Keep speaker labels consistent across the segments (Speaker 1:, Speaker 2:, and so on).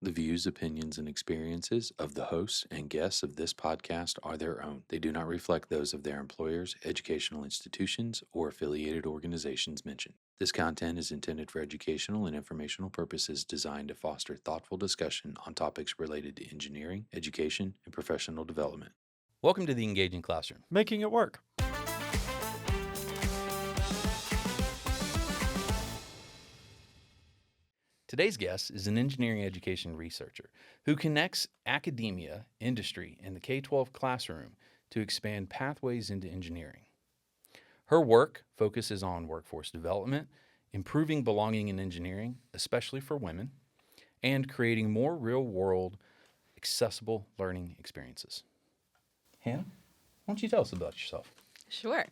Speaker 1: The views, opinions, and experiences of the hosts and guests of this podcast are their own. They do not reflect those of their employers, educational institutions, or affiliated organizations mentioned. This content is intended for educational and informational purposes designed to foster thoughtful discussion on topics related to engineering, education, and professional development.
Speaker 2: Welcome to the Engaging Classroom.
Speaker 3: Making it work.
Speaker 2: Today's guest is an engineering education researcher who connects academia, industry, and the K-12 classroom to expand pathways into engineering. Her work focuses on workforce development, improving belonging in engineering, especially for women, and creating more real-world, accessible learning experiences. Hannah, why don't you tell us about yourself?
Speaker 4: Sure.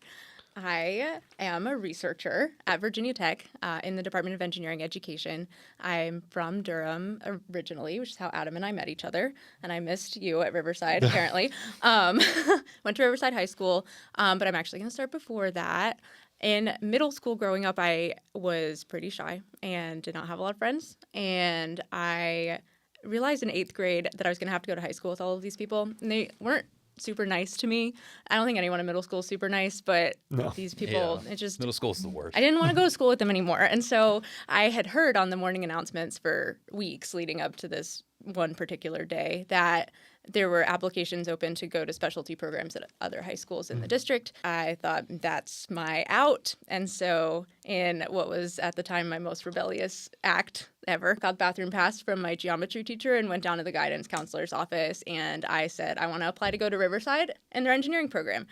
Speaker 4: I am a researcher at Virginia Tech in the Department of Engineering Education. I'm from Durham originally, which is how Adam and I met each other. And I missed you at Riverside, apparently. Went to Riverside High School, but I'm actually going to start before that. In middle school growing up, I was pretty shy and did not have a lot of friends. And I realized in 8th grade that I was going to have to go to high school with all of these people. And they weren't super nice to me. I don't think anyone in middle school is super nice, but these people, it just...
Speaker 2: Middle school is the worst.
Speaker 4: I didn't want to go to school with them anymore. And so I had heard on the morning announcements for weeks leading up to this one particular day that there were applications open to go to specialty programs at other high schools in the district. I thought, that's my out. And so in what was at the time my most rebellious act ever, got the bathroom pass from my geometry teacher and went down to the guidance counselor's office. And I said, I want to apply to go to Riverside in their engineering program.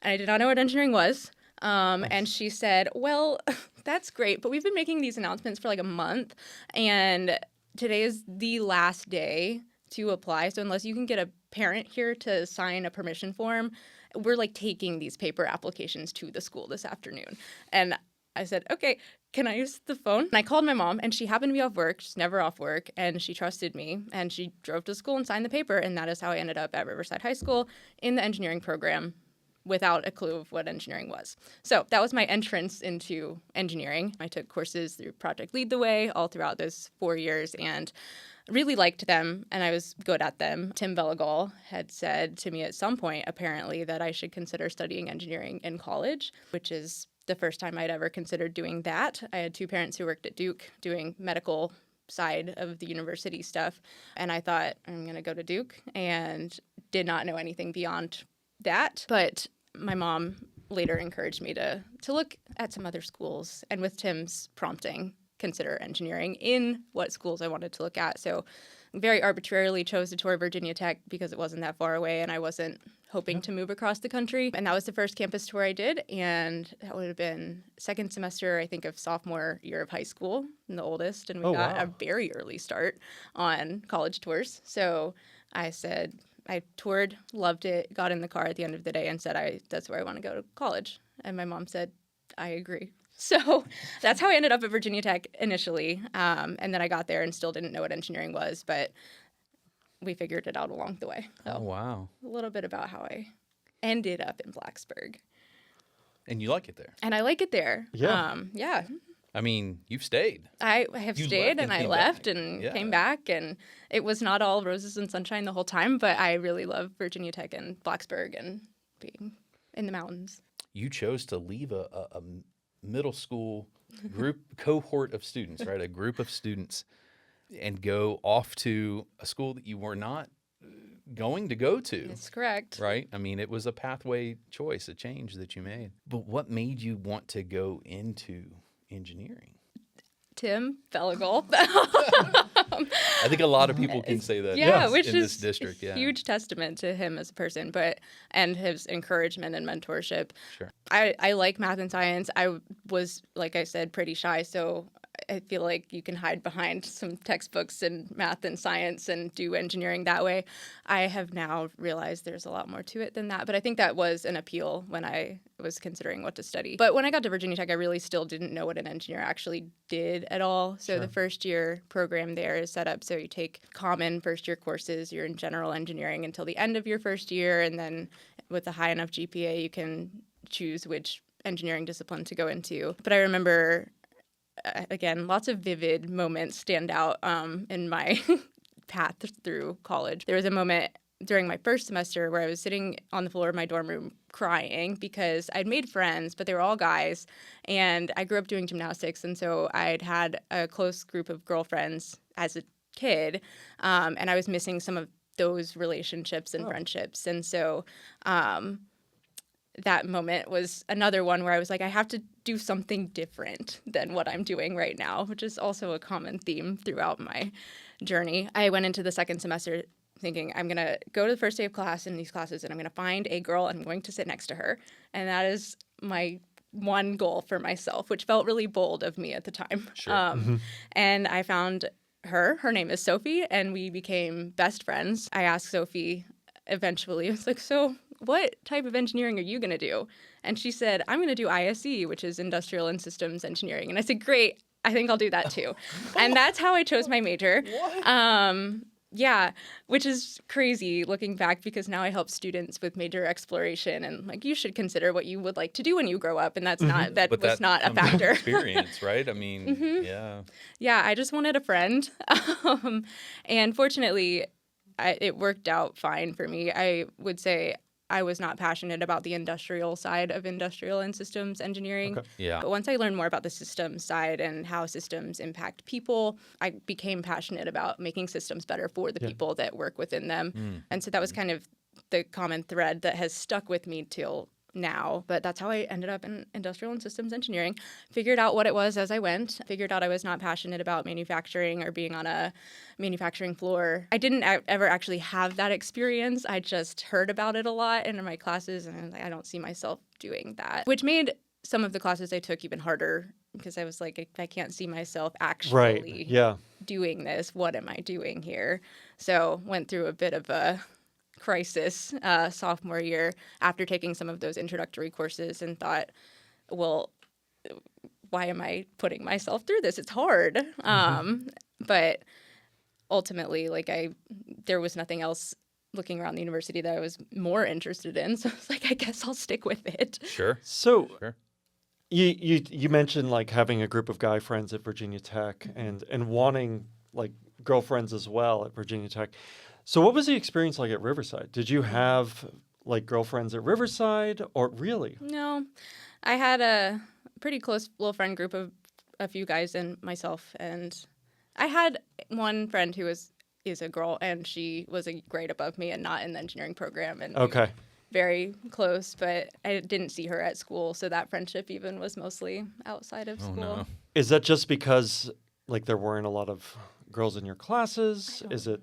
Speaker 4: And I did not know what engineering was. And she said, well, that's great, but we've been making these announcements for like a month. And today is the last day to apply. So unless you can get a parent here to sign a permission form, we're like taking these paper applications to the school this afternoon. And I said, okay, can I use the phone? And I called my mom, and she happened to be off work. She's never off work, and she trusted me, and she drove to school and signed the paper. And that is how I ended up at Riverside High School in the engineering program without a clue of what engineering was. So that was my entrance into engineering. I took courses through Project Lead the Way all throughout those 4 years and really liked them, and I was good at them. Tim Bellegal had said to me at some point, apparently, that I should consider studying engineering in college, which is the first time I'd ever considered doing that. I had 2 parents who worked at Duke doing medical side of the university stuff, and I thought, I'm going to go to Duke, and did not know anything beyond that. But my mom later encouraged me to look at some other schools, and with Tim's prompting, consider engineering in what schools I wanted to look at. So very arbitrarily chose to tour Virginia Tech because it wasn't that far away and I wasn't hoping to move across the country. And that was the first campus tour I did. And that would have been second semester, I think, of sophomore year of high school, and the oldest. And we got a very early start on college tours. So I said, I toured, loved it, got in the car at the end of the day and said, that's where I want to go to college. And my mom said, I agree. So that's how I ended up at Virginia Tech initially. And then I got there and still didn't know what engineering was, but we figured it out along the way. So
Speaker 2: Oh, wow.
Speaker 4: a little bit about how I ended up in Blacksburg.
Speaker 2: And you like it there?
Speaker 4: And I like it there.
Speaker 3: Yeah.
Speaker 4: Yeah.
Speaker 2: I mean, you've stayed.
Speaker 4: I have
Speaker 2: You
Speaker 4: stayed
Speaker 2: left
Speaker 4: and I
Speaker 2: came
Speaker 4: left
Speaker 2: back.
Speaker 4: and
Speaker 2: Yeah.
Speaker 4: came back. And it was not all roses and sunshine the whole time, but I really love Virginia Tech and Blacksburg and being in the mountains.
Speaker 2: You chose to leave a middle school cohort of students, right? A group of students, and go off to a school that you were not going to go to.
Speaker 4: That's correct.
Speaker 2: Right? I mean, it was a pathway choice, a change that you made. But what made you want to go into engineering?
Speaker 4: Tim Bellegal.
Speaker 2: I think a lot of people can say that
Speaker 4: which
Speaker 2: in
Speaker 4: is
Speaker 2: this district.
Speaker 4: a huge testament to him as a person, and his encouragement and mentorship.
Speaker 2: Sure.
Speaker 4: I like math and science. I was, like I said, pretty shy, so I feel like you can hide behind some textbooks and math and science and do engineering that way. I have now realized there's a lot more to it than that, but I think that was an appeal when I was considering what to study. But when I got to Virginia Tech, I really still didn't know what an engineer actually did at all. So the first year program there is set up so you take common first year courses, you're in general engineering until the end of your first year, and then with a high enough GPA, you can choose which engineering discipline to go into. But I remember, again, lots of vivid moments stand out in my path through college. There was a moment during my first semester where I was sitting on the floor of my dorm room crying because I'd made friends, but they were all guys. And I grew up doing gymnastics. And so I'd had a close group of girlfriends as a kid. And I was missing some of those relationships and friendships. And so that moment was another one where I was like, I have to do something different than what I'm doing right now, which is also a common theme throughout my journey. I went into the second semester thinking I'm going to go to the first day of class in these classes and I'm going to find a girl and I'm going to sit next to her. And that is my one goal for myself, which felt really bold of me at the time.
Speaker 2: Sure.
Speaker 4: And I found her. Her name is Sophie, and we became best friends. I asked Sophie eventually, I was like, so what type of engineering are you going to do? And she said, I'm going to do ISE, which is Industrial and Systems Engineering. And I said, great, I think I'll do that too. And that's how I chose my major.
Speaker 2: What?
Speaker 4: Yeah, which is crazy looking back because now I help students with major exploration and like you should consider what you would like to do when you grow up, and that's not was not a factor.
Speaker 2: Experience, right? I mean,
Speaker 4: Yeah, I just wanted a friend, and fortunately, it worked out fine for me. I would say I was not passionate about the industrial side of industrial and systems engineering.
Speaker 2: Okay. Yeah.
Speaker 4: But once I learned more about the systems side and how systems impact people, I became passionate about making systems better for the people that work within them. And so that was kind of the common thread that has stuck with me till now. But that's how I ended up in industrial and systems engineering. Figured out what it was as I went. Figured out I was not passionate about manufacturing or being on a manufacturing floor. I didn't ever actually have that experience. I just heard about it a lot in my classes, and I don't see myself doing that, which made some of the classes I took even harder because I was like, I can't see myself actually doing this. What am I doing here? So went through a bit of a crisis sophomore year after taking some of those introductory courses and thought, well, why am I putting myself through this? It's hard. But ultimately, there was nothing else looking around the university that I was more interested in. So I was like, I guess I'll stick with it.
Speaker 2: Sure.
Speaker 3: So you mentioned like having a group of guy friends at Virginia Tech and wanting like girlfriends as well at Virginia Tech. So what was the experience like at Riverside? Did you have like girlfriends at Riverside or really?
Speaker 4: No, I had a pretty close little friend group of a few guys and myself. And I had one friend who is a girl, and she was a grade above me and not in the engineering program. And
Speaker 3: Okay.
Speaker 4: very close, but I didn't see her at school. So that friendship even was mostly outside of school.
Speaker 2: No.
Speaker 3: Is that just because like there weren't a lot of girls in your classes? Is it?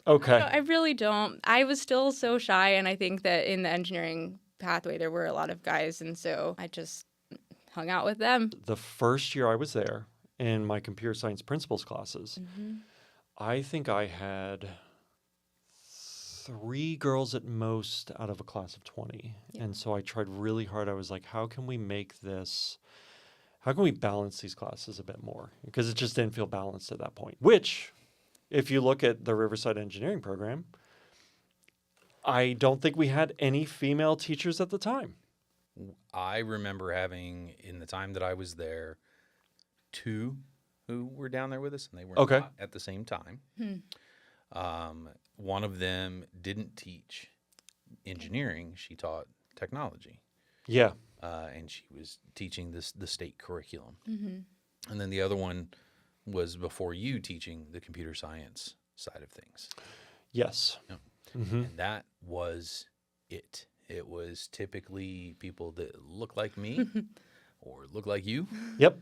Speaker 3: Okay.
Speaker 4: I really don't. I was still so shy, and I think that in the engineering pathway there were a lot of guys, and so I just hung out with them.
Speaker 3: The first year I was there in my computer science principles classes, I think I had 3 girls at most out of a class of 20. Yeah. And so I tried really hard. I was like, how can we balance these classes a bit more? Because it just didn't feel balanced at that point, which if you look at the Riverside Engineering program, I don't think we had any female teachers at the time.
Speaker 2: I remember having, in the time that I was there, 2 who were down there with us, and they were not at the same time. One of them didn't teach engineering. She taught technology.
Speaker 3: Yeah.
Speaker 2: And she was teaching the state curriculum. And then the other one was before you teaching the computer science side of things.
Speaker 3: Yes.
Speaker 2: Yeah. And that was it. It was typically people that look like me or look like you.
Speaker 3: Yep.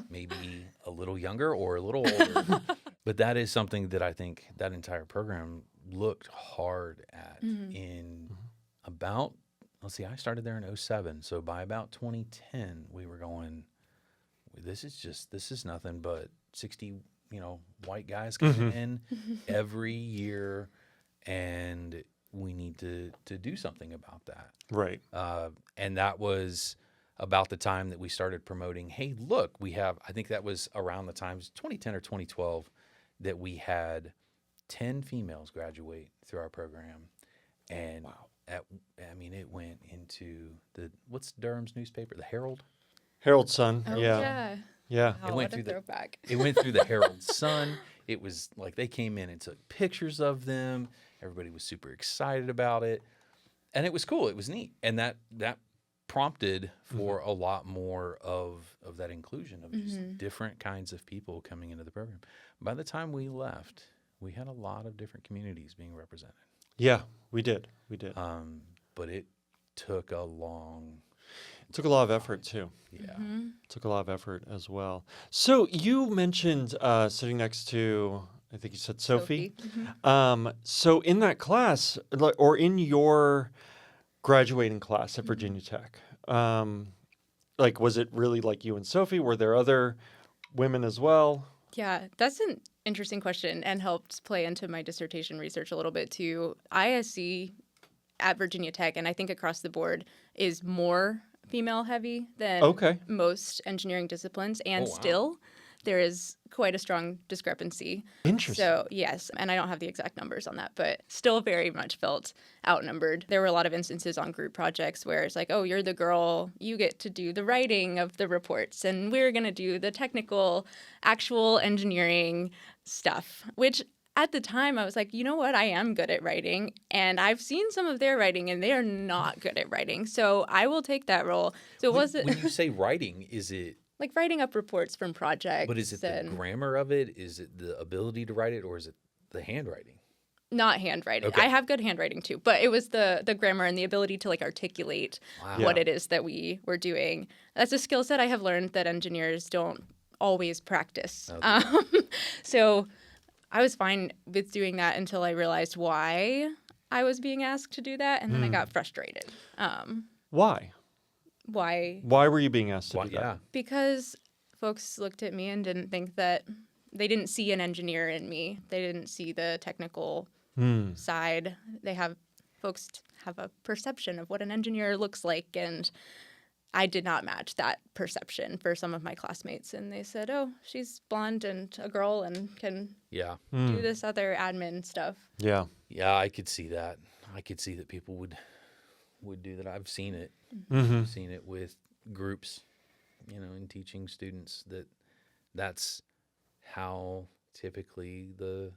Speaker 2: Maybe a little younger or a little older. But that is something that I think that entire program looked hard at in about, let's see, I started there in 2007. So by about 2010, we were going, this is nothing but 60, white guys coming in every year, and we need to do something about that.
Speaker 3: Right.
Speaker 2: And that was about the time that we started promoting, hey, look, we have, I think that was around the times 2010 or 2012 that we had 10 females graduate through our program. And it went into what's Durham's newspaper? The Herald?
Speaker 3: Herald Sun.
Speaker 4: Oh,
Speaker 3: yeah.
Speaker 4: Yeah.
Speaker 2: It went
Speaker 4: what a
Speaker 2: through
Speaker 4: throwback.
Speaker 2: It went through the Herald Sun. it was like they came in and took pictures of them. Everybody was super excited about it. And it was cool. It was neat. And that prompted for a lot more of that inclusion of just different kinds of people coming into the program. By the time we left, we had a lot of different communities being represented.
Speaker 3: Yeah, we did.
Speaker 2: But it took a long...
Speaker 3: It took a lot of effort, too.
Speaker 2: Yeah.
Speaker 3: It took a lot of effort as well. So you mentioned sitting next to, I think you said Sophie. So in that class, or in your graduating class at Virginia Tech, like, was it really like you and Sophie? Were there other women as well?
Speaker 4: Yeah, that's an interesting question and helped play into my dissertation research a little bit too. ISE at Virginia Tech, and I think across the board, is more female heavy than most engineering disciplines, and still there is quite a strong discrepancy.
Speaker 3: Interesting.
Speaker 4: So yes, and I don't have the exact numbers on that, but still very much felt outnumbered. There were a lot of instances on group projects where it's like, oh, you're the girl, you get to do the writing of the reports, and we're going to do the technical, actual engineering stuff, which at the time I was like, you know what, I am good at writing, and I've seen some of their writing, and they are not good at writing, so I will take that role. So it wasn't...
Speaker 2: When you say writing, is it...
Speaker 4: like writing up reports from projects.
Speaker 2: But is it the grammar of it? Is it the ability to write it? Or is it the handwriting?
Speaker 4: Not handwriting.
Speaker 2: Okay.
Speaker 4: I have good handwriting too, but it was the grammar and the ability to like articulate what it is that we were doing. That's a skill set I have learned that engineers don't always practice. So I was fine with doing that until I realized why I was being asked to do that, and then I got frustrated.
Speaker 3: Why?
Speaker 4: Why?
Speaker 3: Why were you being asked to do that?
Speaker 2: Yeah.
Speaker 4: Because folks looked at me and didn't think that they didn't see an engineer in me. They didn't see the technical side. Folks have a perception of what an engineer looks like, and I did not match that perception for some of my classmates. And they said, oh, she's blonde and a girl and can do this other admin stuff.
Speaker 3: Yeah.
Speaker 2: Yeah, I could see that. I could see that people would do that. I've seen it. I've seen it with groups, in teaching students, that's how typically the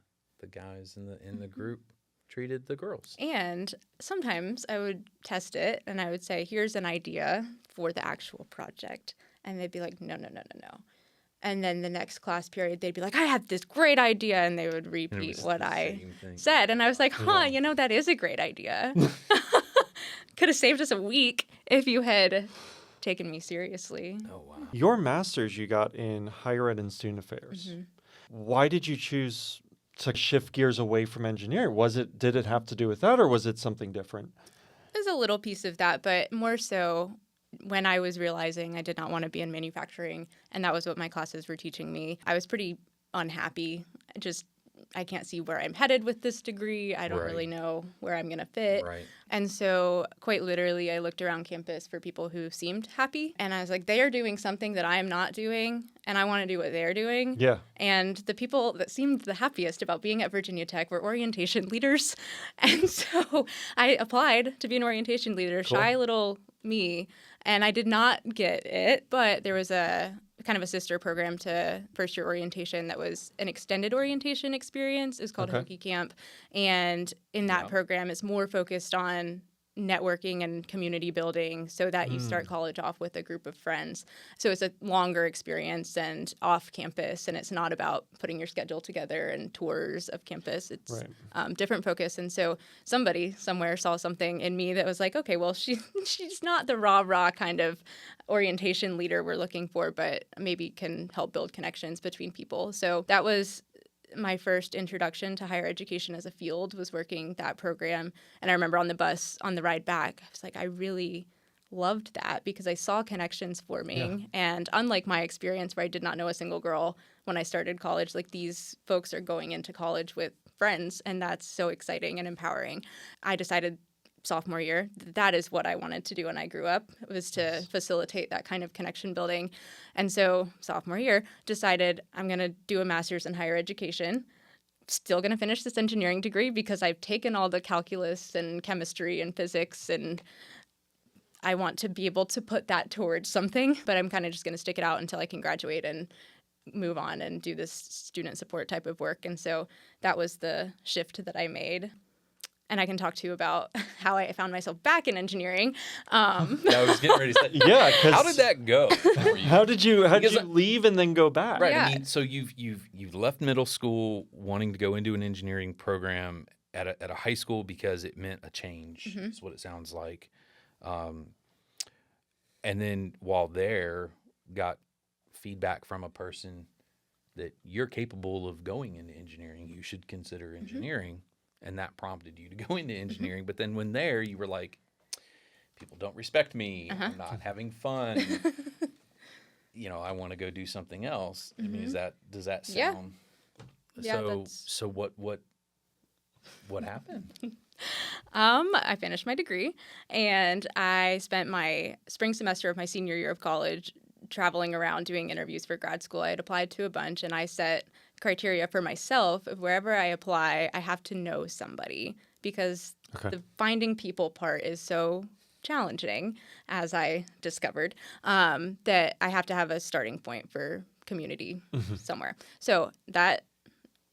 Speaker 2: guys in the group treated the girls.
Speaker 4: And sometimes I would test it and I would say, here's an idea for the actual project. And they'd be like, no. And then the next class period, they'd be like, I had this great idea. And they would repeat what I said. And I was like, that is a great idea. Could have saved us a week if you had taken me seriously.
Speaker 2: Oh, wow.
Speaker 3: Your master's you got in higher ed and student affairs. Why did you choose to shift gears away from engineering? Did it have to do with that, or was it something different?
Speaker 4: There's a little piece of that, but more so when I was realizing I did not want to be in manufacturing, and that was what my classes were teaching me. I was pretty unhappy. I can't see where I'm headed with this degree. I don't really know where I'm going to fit.
Speaker 2: Right.
Speaker 4: And so quite literally, I looked around campus for people who seemed happy. And I was like, they are doing something that I am not doing, and I want to do what they're doing.
Speaker 3: Yeah.
Speaker 4: And the people that seemed the happiest about being at Virginia Tech were orientation leaders. And so I applied to be an orientation leader, shy little me, and I did not get it. But there was a kind of a sister program to first year orientation that was an extended orientation experience. It was called Hokie Camp. And in that program, it's more focused on networking and community building so that you start college off with a group of friends. So it's a longer experience and off campus, and it's not about putting your schedule together and tours of campus. It's different focus. And so somebody somewhere saw something in me that was like, okay, well, she's not the rah-rah kind of orientation leader we're looking for, but maybe can help build connections between people. So that was my first introduction to higher education as a field, was working that program. And I remember on the bus, on the ride back, I was like, I really loved that because I saw connections forming. And unlike my experience where I did not know a single girl when I started college, like these folks are going into college with friends, and that's so exciting and empowering. I decided sophomore year, that is what I wanted to do when I grew up, was to facilitate that kind of connection building. And so sophomore year, decided I'm going to do a master's in higher education. Still going to finish this engineering degree because I've taken all the calculus and chemistry and physics, and I want to be able to put that towards something, but I'm kind of just going to stick it out until I can graduate and move on and do this student support type of work. And so that was the shift that I made. And I can talk to you about how I found myself back in engineering.
Speaker 2: I was getting ready to say,
Speaker 3: Yeah, 'cause
Speaker 2: how did that go for you?
Speaker 3: how did you
Speaker 2: Because
Speaker 3: leave and then go back?
Speaker 2: Right.
Speaker 4: Yeah.
Speaker 2: I mean, so you've left middle school wanting to go into an engineering program at a high school because it meant a change. Is what it sounds like. And then while there, got feedback from a person that you're capable of going into engineering. You should consider engineering, and that prompted you to go into engineering. But then when there, you were like, people don't respect me. I'm not having fun. I want to go do something else. I mean, does that
Speaker 4: Yeah.
Speaker 2: sound?
Speaker 4: Yeah,
Speaker 2: So what happened?
Speaker 4: I finished my degree, and I spent my spring semester of my senior year of college traveling around doing interviews for grad school. I had applied to a bunch, and I set criteria for myself of wherever I apply, I have to know somebody, because the finding people part is so challenging, as I discovered, that I have to have a starting point for community somewhere. So that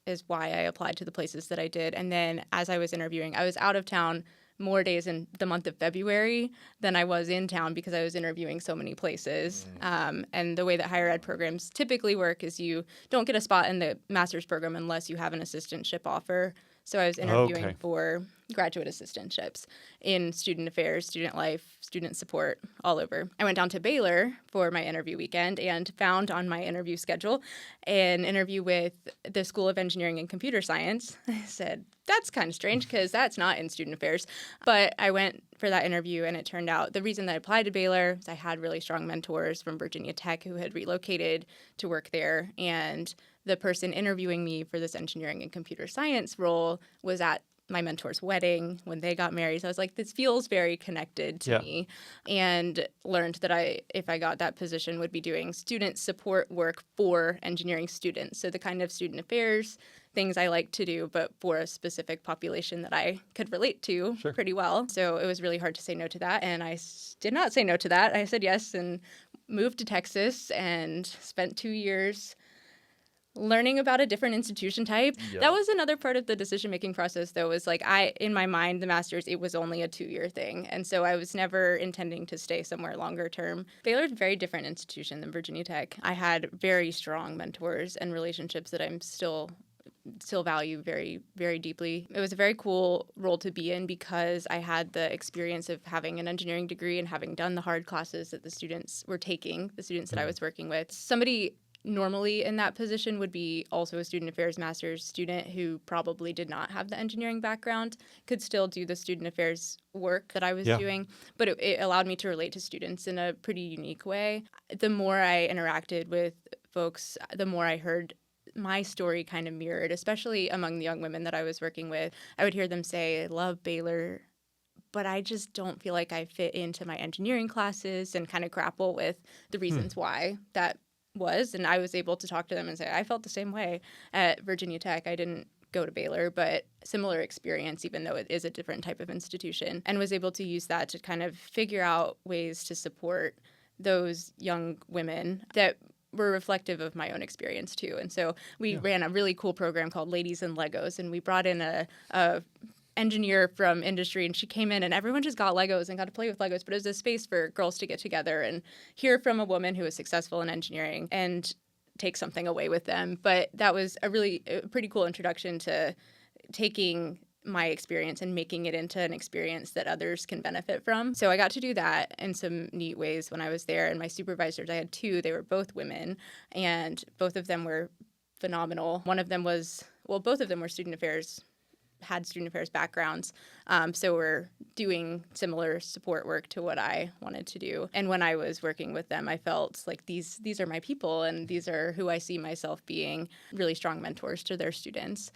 Speaker 4: is why I applied to the places that I did. And then as I was interviewing, I was out of town more days in the month of February than I was in town because I was interviewing so many places. And the way that higher ed programs typically work is you don't get a spot in the master's program unless you have an assistantship offer. So I was interviewing for graduate assistantships in student affairs, student life, student support, all over. I went down to Baylor for my interview weekend and found on my interview schedule an interview with the School of Engineering and Computer Science. I said, that's kind of strange because that's not in student affairs. But I went for that interview, and it turned out the reason that I applied to Baylor is I had really strong mentors from Virginia Tech who had relocated to work there, and the person interviewing me for this engineering and computer science role was at my mentor's wedding when they got married. So I was like, this feels very connected to me, and learned that if I got that position, would be doing student support work for engineering students. So the kind of student affairs things I like to do, but for a specific population that I could relate to pretty well. So it was really hard to say no to that. And I did not say no to that. I said yes and moved to Texas and spent 2 years learning about a different institution type. That was another part of the decision-making process, though, was like in my mind, the master's, it was only a 2-year thing. And so I was never intending to stay somewhere longer term. Baylor's a very different institution than Virginia Tech. I had very strong mentors and relationships that I'm still value very, very deeply. It was a very cool role to be in because I had the experience of having an engineering degree and having done the hard classes that the students were taking, the students that I was working with. Somebody normally in that position would be also a student affairs master's student who probably did not have the engineering background, could still do the student affairs work that I was doing, but it allowed me to relate to students in a pretty unique way. The more I interacted with folks, the more I heard my story kind of mirrored, especially among the young women that I was working with. I would hear them say, I love Baylor, but I just don't feel like I fit into my engineering classes, and kind of grapple with the reasons why that was. And I was able to talk to them and say, I felt the same way at Virginia Tech. I didn't go to Baylor, but similar experience, even though it is a different type of institution, and was able to use that to kind of figure out ways to support those young women that were reflective of my own experience too. And so we ran a really cool program called Ladies and Legos, and we brought in a engineer from industry, and she came in and everyone just got Legos and got to play with Legos, but it was a space for girls to get together and hear from a woman who was successful in engineering and take something away with them. But that was a pretty cool introduction to taking my experience and making it into an experience that others can benefit from. So I got to do that in some neat ways when I was there. And my supervisors, I had 2, they were both women, and both of them were phenomenal. Both of them were had student affairs backgrounds. So we're doing similar support work to what I wanted to do. And when I was working with them, I felt like these are my people, and these are who I see myself being really strong mentors to their students.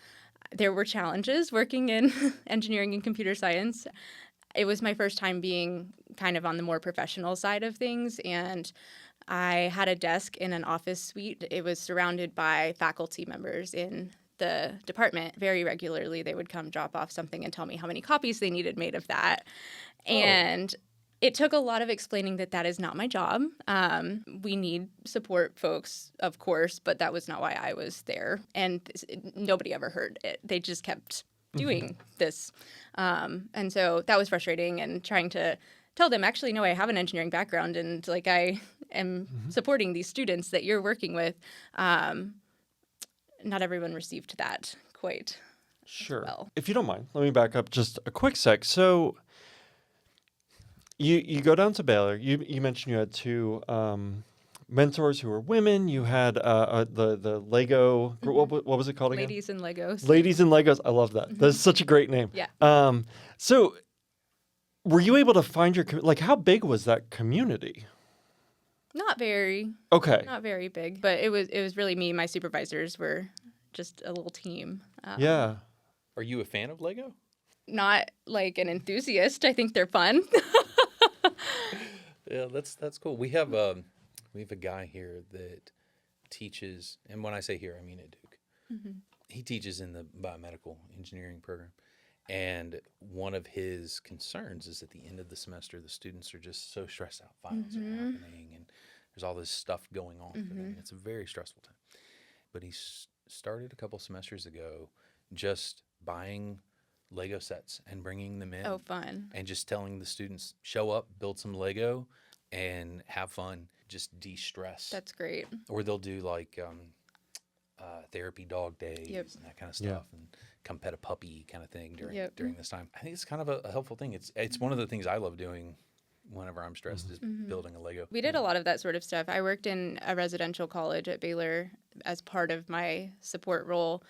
Speaker 4: There were challenges working in engineering and computer science. It was my first time being kind of on the more professional side of things, and I had a desk in an office suite. It was surrounded by faculty members in the department. Very regularly, they would come drop off something and tell me how many copies they needed made of that. And It took a lot of explaining that is not my job. We need support folks, of course, but that was not why I was there. And nobody ever heard it. They just kept doing this. And so that was frustrating, and trying to tell them, actually, no, I have an engineering background, and like I am supporting these students that you're working with. Not everyone received that quite
Speaker 3: Sure.
Speaker 4: well.
Speaker 3: If you don't mind, let me back up just a quick sec. So you go down to Baylor. You mentioned you had two mentors who were women. You had the Lego. What was it called again?
Speaker 4: Ladies and Legos.
Speaker 3: Ladies and Legos. I love that. That's such a great name.
Speaker 4: Yeah.
Speaker 3: So were you able to find your like? How big was that community?
Speaker 4: Not very.
Speaker 3: Okay.
Speaker 4: Not very big, but it was really me. My supervisors were just a little team.
Speaker 3: Yeah.
Speaker 2: Are you a fan of Lego?
Speaker 4: Not like an enthusiast. I think they're fun.
Speaker 2: Yeah, that's cool. We have a guy here that teaches, and when I say here, I mean at Duke. He teaches in the biomedical engineering program, and one of his concerns is at the end of the semester, the students are just so stressed out. Finals are happening, and there's all this stuff going on for them. It's a very stressful time. But he started a couple semesters ago just buying Lego sets and bringing them in.
Speaker 4: Oh, fun.
Speaker 2: And just telling the students, show up, build some Lego, and have fun, just de-stress.
Speaker 4: That's great.
Speaker 2: Or they'll do like therapy dog days and that kind of stuff, and come pet a puppy kind of thing during this time. I think it's kind of a helpful thing. It's one of the things I love doing whenever I'm stressed is building a Lego.
Speaker 4: We did a lot of that sort of stuff. I worked in a residential college at Baylor as part of my support role,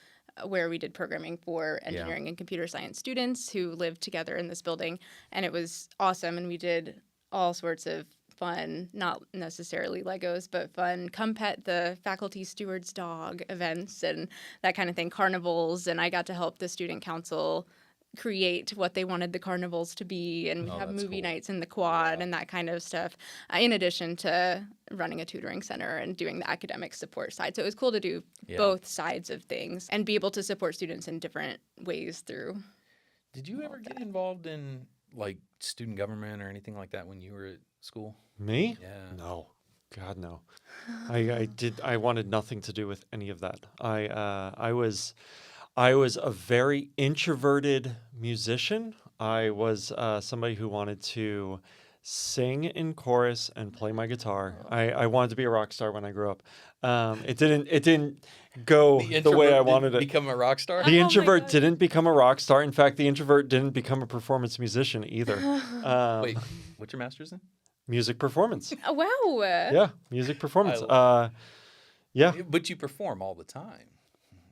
Speaker 4: where we did programming for engineering and computer science students who lived together in this building. And it was awesome. And we did all sorts of fun, not necessarily Legos, but fun, come pet the faculty steward's dog events and that kind of thing, carnivals. And I got to help the student council create what they wanted the carnivals to be, and we have movie nights in the quad and that kind of stuff, in addition to running a tutoring center and doing the academic support side. So it was cool to do both sides of things and be able to support students in different ways through.
Speaker 2: Did you ever get involved in like student government or anything like that when you were at school?
Speaker 3: Me?
Speaker 2: Yeah.
Speaker 3: No. God, no. I wanted nothing to do with any of that. I was a very introverted musician. I was somebody who wanted to sing in chorus and play my guitar. I wanted to be a rock star when I grew up. It didn't go the way I wanted it.
Speaker 2: Become a rock star?
Speaker 3: The introvert didn't become a rock star. In fact, the introvert didn't become a performance musician either.
Speaker 2: Wait, what's your master's in?
Speaker 3: Music performance.
Speaker 4: Oh, wow.
Speaker 3: Yeah, music performance. Yeah.
Speaker 2: But you perform all the time.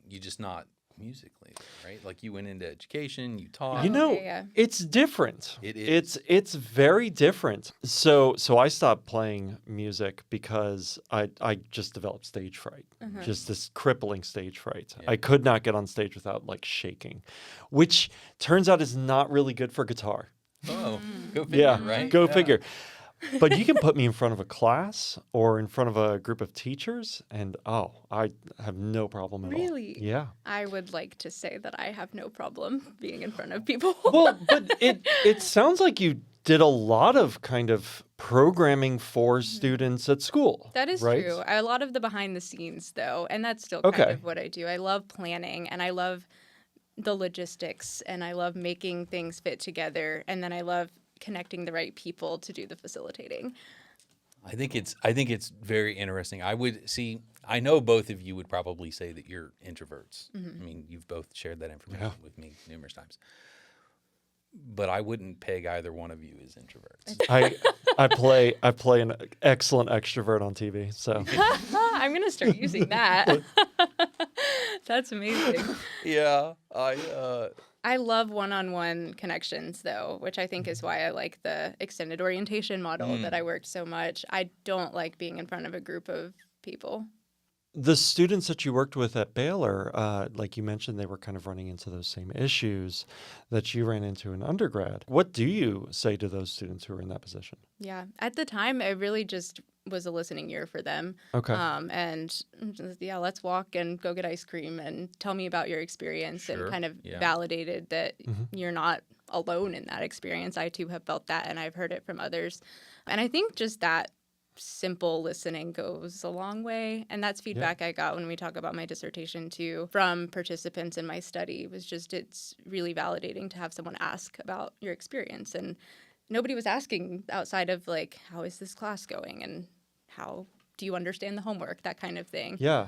Speaker 2: You just not musically, right? Like you went into education, you taught.
Speaker 3: You know, it's different.
Speaker 2: It is.
Speaker 3: It's very different. So I stopped playing music because I just developed stage fright. Just this crippling stage fright. I could not get on stage without like shaking, which turns out is not really good for guitar.
Speaker 2: Oh, go figure, right?
Speaker 3: Go figure. But you can put me in front of a class or in front of a group of teachers, and I have no problem at all.
Speaker 4: Really?
Speaker 3: Yeah.
Speaker 4: I would like to say that I have no problem being in front of people.
Speaker 3: Well, but it sounds like you did a lot of kind of programming for students at school.
Speaker 4: That is
Speaker 3: right?
Speaker 4: true. A lot of the behind the scenes, though, and that's still kind of what I do. I love planning, and I love the logistics, and I love making things fit together, and then I love connecting the right people to do the facilitating.
Speaker 2: I think it's very interesting. I know both of you would probably say that you're introverts. I mean, you've both shared that information with me numerous times. But I wouldn't peg either one of you as introverts.
Speaker 3: I play an excellent extrovert on TV. So
Speaker 4: I'm gonna start using that. That's amazing.
Speaker 2: Yeah,
Speaker 4: I love one-on-one connections, though, which I think is why I like the extended orientation model that I worked so much. I don't like being in front of a group of people.
Speaker 3: the students that you worked with at Baylor, like you mentioned, they were kind of running into those same issues that you ran into in undergrad. What do you say to those students who are in that position?
Speaker 4: Yeah. At the time, I really just was a listening ear for them.
Speaker 3: Okay.
Speaker 4: And yeah, let's walk and go get ice cream and tell me about your experience,
Speaker 2: Sure.
Speaker 4: and kind of
Speaker 2: Yeah.
Speaker 4: validated that you're not alone in that experience. I too have felt that, and I've heard it from others. And I think just that simple listening goes a long way. And that's feedback I got when we talk about my dissertation too from participants in my study. Was just, it's really validating to have someone ask about your experience. And nobody was asking outside of like, how is this class going? And how do you understand the homework? That kind of thing.
Speaker 3: Yeah.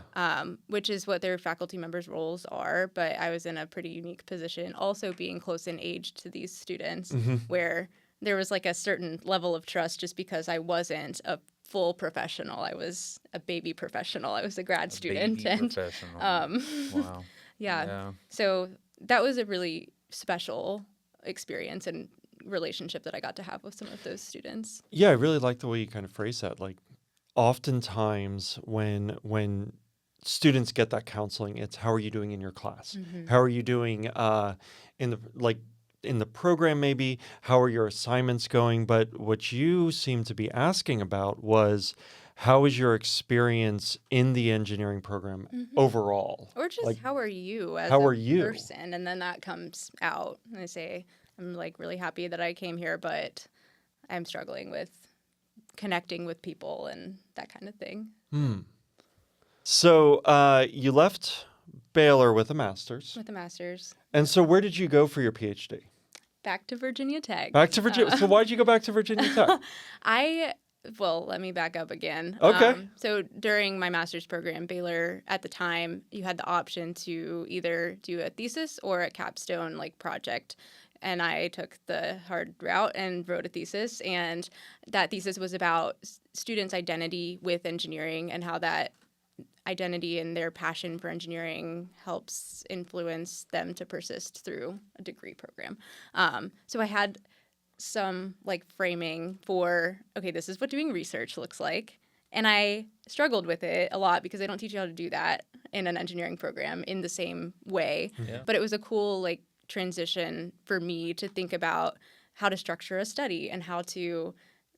Speaker 4: Which is what their faculty members' roles are. But I was in a pretty unique position, also being close in age to these students, where there was like a certain level of trust just because I wasn't a full professional. I was a baby professional. I was a grad student.
Speaker 2: Baby
Speaker 4: And
Speaker 2: professional. Wow.
Speaker 4: yeah. So that was a really special experience and relationship that I got to have with some of those students.
Speaker 3: Yeah, I really like the way you kind of phrase that. Like, oftentimes when students get that counseling, it's how are you doing in your class? How are you doing in the program maybe? How are your assignments going? But what you seem to be asking about was, how is your experience in the engineering program overall?
Speaker 4: Or just
Speaker 3: Like,
Speaker 4: how are you as
Speaker 3: how
Speaker 4: a
Speaker 3: are you?
Speaker 4: person? And then that comes out. And I say, I'm like really happy that I came here, but I'm struggling with connecting with people and that kind of thing.
Speaker 3: So you left Baylor with a master's.
Speaker 4: With a master's.
Speaker 3: And so where did you go for your PhD?
Speaker 4: Back to Virginia Tech.
Speaker 3: Back to Virginia. So why did you go back to Virginia Tech?
Speaker 4: Well, let me back up again.
Speaker 3: Okay.
Speaker 4: So during my master's program, Baylor, at the time, you had the option to either do a thesis or a capstone like project. And I took the hard route and wrote a thesis. And that thesis was about students' identity with engineering and how that identity and their passion for engineering helps influence them to persist through a degree program. So I had some like framing for, okay, this is what doing research looks like. And I struggled with it a lot because they don't teach you how to do that in an engineering program in the same way.
Speaker 2: Yeah.
Speaker 4: But it was a cool like transition for me to think about how to structure a study and how to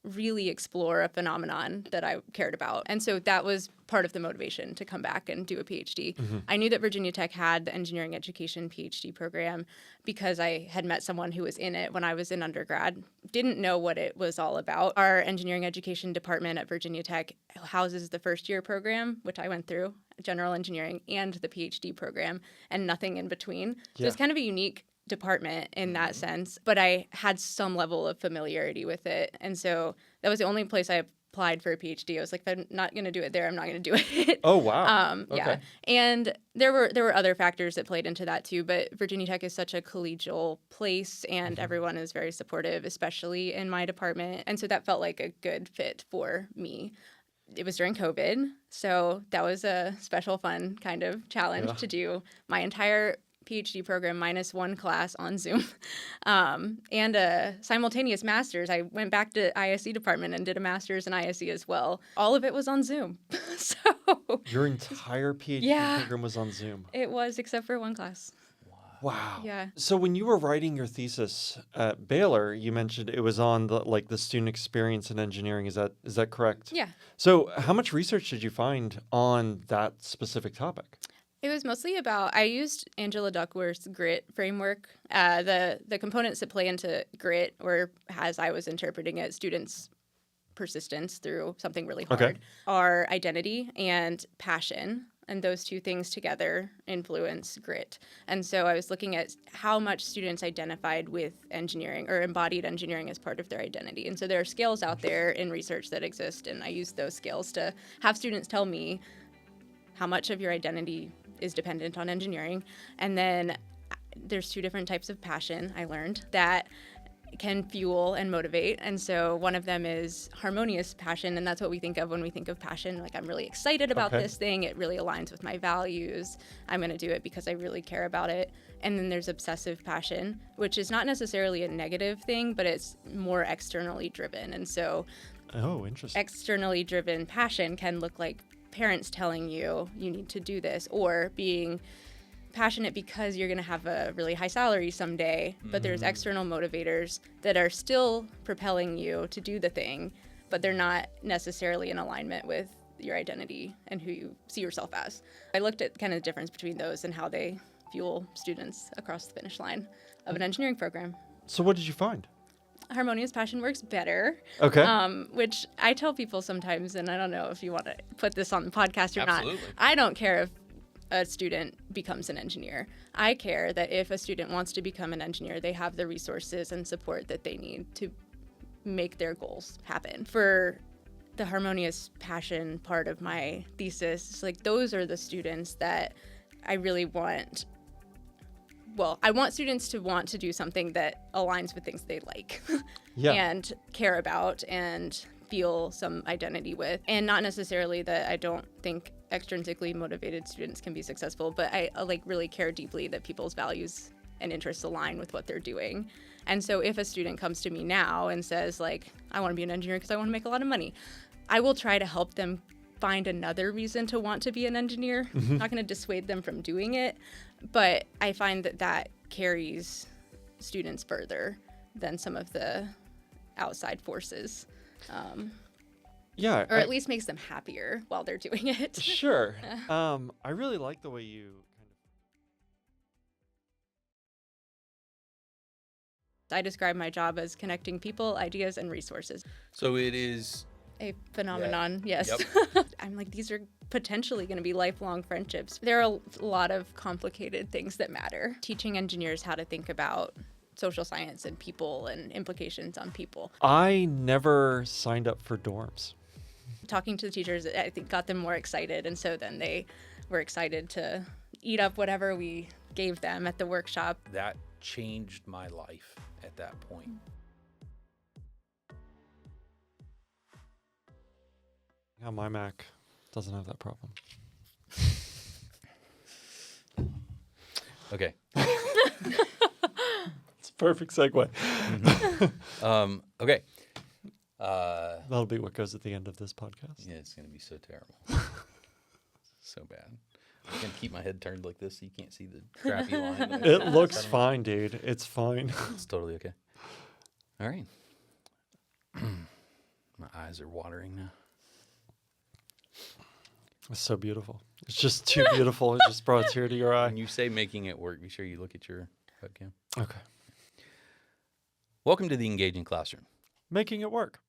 Speaker 4: really explore a phenomenon that I cared about. And so that was part of the motivation to come back and do a PhD. I knew that Virginia Tech had the engineering education PhD program because I had met someone who was in it when I was in undergrad. Didn't know what it was all about. Our engineering education department at Virginia Tech houses the first year program, which I went through, general engineering, and the PhD program, and nothing in between. So it's kind of a unique department in that sense, but I had some level of familiarity with it. And so that was the only place I applied for a PhD. I was like, if I'm not going to do it there, I'm not going to do it.
Speaker 3: Oh, wow.
Speaker 4: Yeah. And there were other factors that played into that too, but Virginia Tech is such a collegial place and everyone is very supportive, especially in my department. And so that felt like a good fit for me. It was during COVID, so that was a special, fun kind of challenge to do my entire PhD program minus one class on Zoom, and a simultaneous master's. I went back to ISE department and did a master's in ISE as well. All of it was on Zoom. So
Speaker 3: Your entire PhD program was on Zoom.
Speaker 4: It was, except for one class.
Speaker 3: Wow.
Speaker 4: Yeah.
Speaker 3: So when you were writing your thesis at Baylor, you mentioned it was on the student experience in engineering. Is that correct?
Speaker 4: Yeah.
Speaker 3: So how much research did you find on that specific topic?
Speaker 4: It was mostly about, I used Angela Duckworth's GRIT framework. The components that play into GRIT, or as I was interpreting it, students' persistence through something really hard, are identity and passion. And those two things together influence GRIT. And so I was looking at how much students identified with engineering or embodied engineering as part of their identity. And so there are scales out there in research that exist, and I used those scales to have students tell me how much of your identity is dependent on engineering. And then there's two different types of passion, I learned, that can fuel and motivate. And so one of them is harmonious passion, and that's what we think of when we think of passion. Like, I'm really excited about this thing. It really aligns with my values. I'm going to do it because I really care about it. And then there's obsessive passion, which is not necessarily a negative thing, but it's more externally driven. And so
Speaker 3: interesting.
Speaker 4: Externally driven passion can look like parents telling you need to do this, or being passionate because you're going to have a really high salary someday, but there's external motivators that are still propelling you to do the thing, but they're not necessarily in alignment with your identity and who you see yourself as. I looked at kind of the difference between those and how they fuel students across the finish line of an engineering program.
Speaker 3: So what did you find?
Speaker 4: Harmonious Passion works better.
Speaker 3: Okay.
Speaker 4: Which I tell people sometimes, and I don't know if you want to put this on the podcast or
Speaker 2: Absolutely.
Speaker 4: not. I don't care if a student becomes an engineer. I care that if a student wants to become an engineer, they have the resources and support that they need to make their goals happen. For the Harmonious Passion part of my thesis, it's like those are the students that I really want. Well, I want students to want to do something that aligns with things they like and care about and feel some identity with. And not necessarily that I don't think extrinsically motivated students can be successful, but I like really care deeply that people's values and interests align with what they're doing. And so if a student comes to me now and says like, I want to be an engineer because I want to make a lot of money, I will try to help them find another reason to want to be an engineer. I'm not going to dissuade them from doing it, but I find that that carries students further than some of the outside forces. Or at least makes them happier while they're doing it.
Speaker 3: Sure. I really like the way you
Speaker 4: I describe my job as connecting people, ideas, and resources.
Speaker 2: So it is
Speaker 4: A phenomenon, yes.
Speaker 2: Yep.
Speaker 4: I'm like, these are potentially going to be lifelong friendships. There are a lot of complicated things that matter. Teaching engineers how to think about social science and people and implications on people.
Speaker 3: I never signed up for dorms.
Speaker 4: Talking to the teachers, I think, got them more excited. And so then they were excited to eat up whatever we gave them at the workshop.
Speaker 2: that changed my life at that point.
Speaker 3: Yeah, my Mac doesn't have that problem.
Speaker 2: Okay.
Speaker 3: It's a perfect segue.
Speaker 2: Okay.
Speaker 3: That'll be what goes at the end of this podcast.
Speaker 2: Yeah, it's gonna be so terrible. So bad. I'm gonna keep my head turned like this so you can't see the crappy line.
Speaker 3: It looks fine, dude. It's fine.
Speaker 2: It's totally okay. All right. My eyes are watering now.
Speaker 3: It's so beautiful. It's just too beautiful. It just brought a tear to your eye.
Speaker 2: When you say making it work, be sure you look at your webcam.
Speaker 3: Okay.
Speaker 2: Welcome to the Engaging Classroom.
Speaker 3: Making it work.